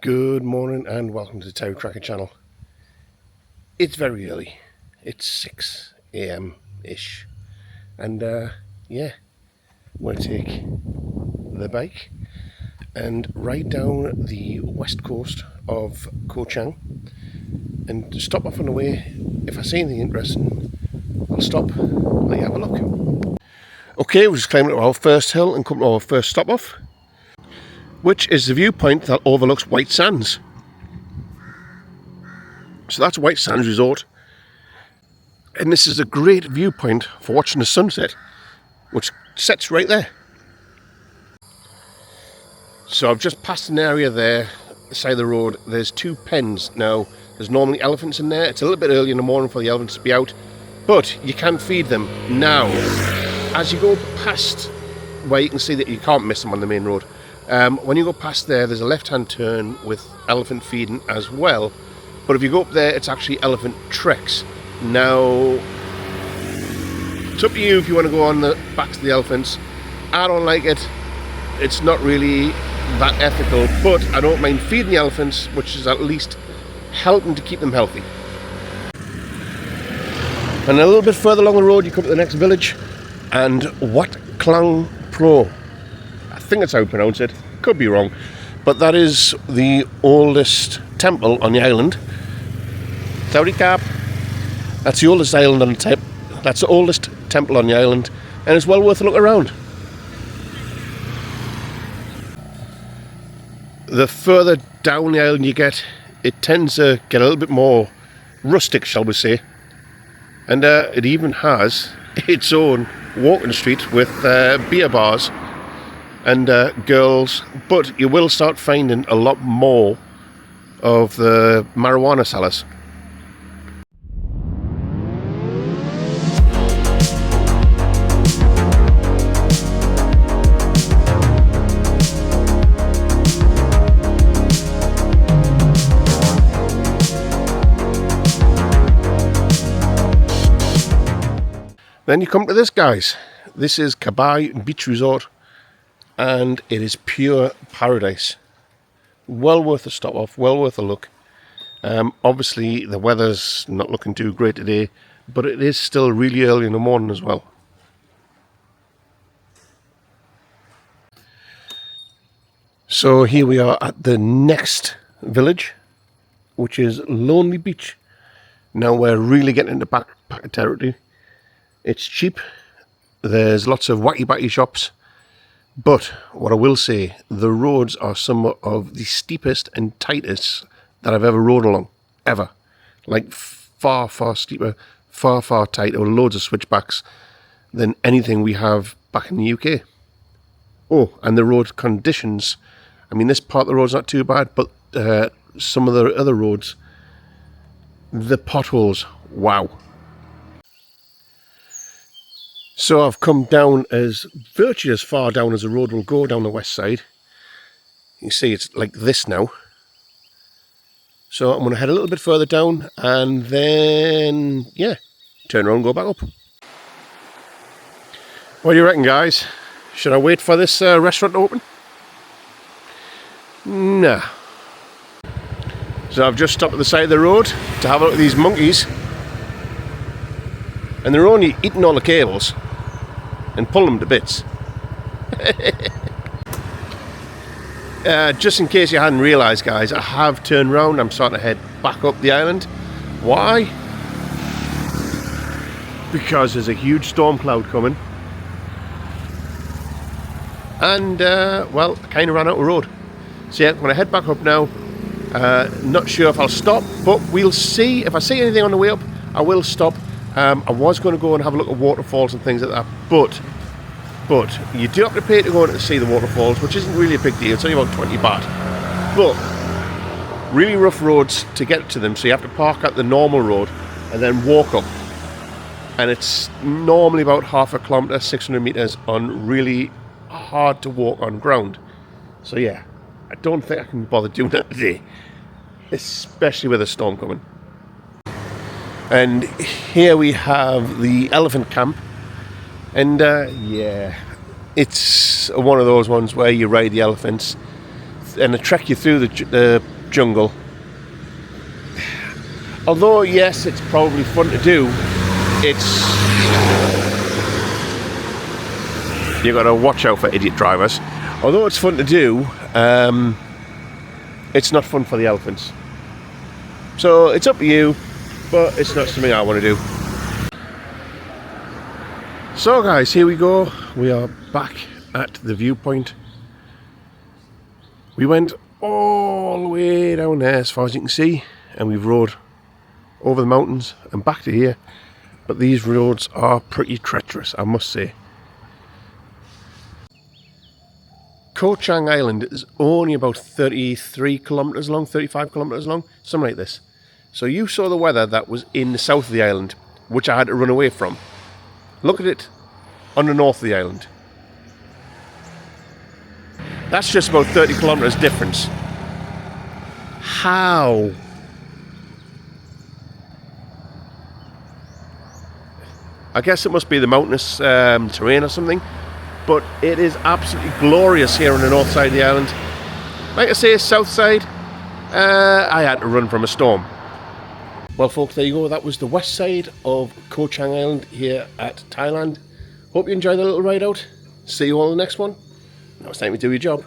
Good morning and welcome to the TerryTracker channel. It's very early. It's 6 AM ish. And yeah, I'm going to take the bike and ride down the west coast of Koh Chang and stop off on the way. If I see anything interesting, I'll stop and let you have a look. Okay, we're just climbing to our first hill and come to our first stop off, which is the viewpoint that overlooks White Sands. So that's White Sands Resort, and this is a great viewpoint for watching the sunset, which sets right there. So I've just passed an area there, the side of the road. There's two pens. Now, there's normally elephants in there. It's a little bit early in the morning for the elephants to be out, but you can feed them. Now, as you go past where you can see that you can't miss them on the main road, when you go past there, there's a left-hand turn with elephant feeding as well. But if you go up there, it's actually elephant treks. Now, it's up to you if you want to go on the backs of the elephants. I don't like it. It's not really that ethical, but I don't mind feeding the elephants, which is at least helping to keep them healthy. And a little bit further along the road, you come to the next village, and Koh Chang. I think that's how you pronounce it. Could be wrong. But that is the oldest temple on the island. TerryTracker. That's the oldest island on the That's the oldest temple on the island, and it's well worth a look around. The further down the island you get, it tends to get a little bit more rustic, shall we say. And it even has its own walking street with beer bars and girls, but you will start finding a lot more of the marijuana sellers. Then you come to this, guys. This is Koh Chang Beach Resort, and it is pure paradise. Well worth a stop off, well worth a look. Obviously the weather's not looking too great today, but it is still really early in the morning as well. So here we are at the next village, which is Lonely Beach. Now we're really getting into backpacker territory. It's cheap, there's lots of wacky shops, but what I will say, the roads are some of the steepest and tightest that I've ever rode along, ever. Like far steeper, far tighter, with loads of switchbacks than anything we have back in the UK. Oh, and the road conditions, I mean, this part of the road's not too bad, but some of the other roads, the potholes, wow. So I've come down virtually as far down as the road will go down the west side. You can see it's like this now. So I'm going to head a little bit further down and then, yeah, turn around and go back up. What do you reckon, guys? Should I wait for this restaurant to open? Nah. So I've just stopped at the side of the road to have a look at these monkeys. And they're only eating all the cables and pulling them to bits. Just in case you hadn't realised, guys, I have turned around. I'm starting to head back up the island. Why? Because there's a huge storm cloud coming. And, well, I kind of ran out of road. So yeah, I'm going to head back up now. Not sure if I'll stop, but we'll see. If I see anything on the way up, I will stop. I was going to go and have a look at waterfalls and things like that, but you do have to pay to go in to see the waterfalls, which isn't really a big deal. It's only about 20 baht. But really rough roads to get to them, so you have to park at the normal road and then walk up. And it's normally about half a kilometre, 600 metres on really hard to walk on ground. So yeah, I don't think I can bother doing that today, especially with a storm coming. And here we have the elephant camp, and yeah, it's one of those ones where you ride the elephants and trek you through the jungle. Although yes, it's probably fun to do, you got to watch out for idiot drivers. Although it's fun to do, it's not fun for the elephants. So it's up to you, but it's not something I want to do. So guys, here we go. We are back at the viewpoint. We went all the way down there as far as you can see, and we've rode over the mountains and back to here. But these roads are pretty treacherous, I must say. Koh Chang Island is only about 33 kilometres long, 35 kilometres long, something like this. So you saw the weather that was in the south of the island, which I had to run away from. Look at it on the north of the island. That's just about 30 kilometres difference. How? I guess it must be the mountainous terrain or something. But it is absolutely glorious here on the north side of the island. Like I say, south side, I had to run from a storm. Well folks, there you go. That was the west side of Koh Chang Island here at Thailand. Hope you enjoyed the little ride out. See you all in the next one. Now it's time to do your job.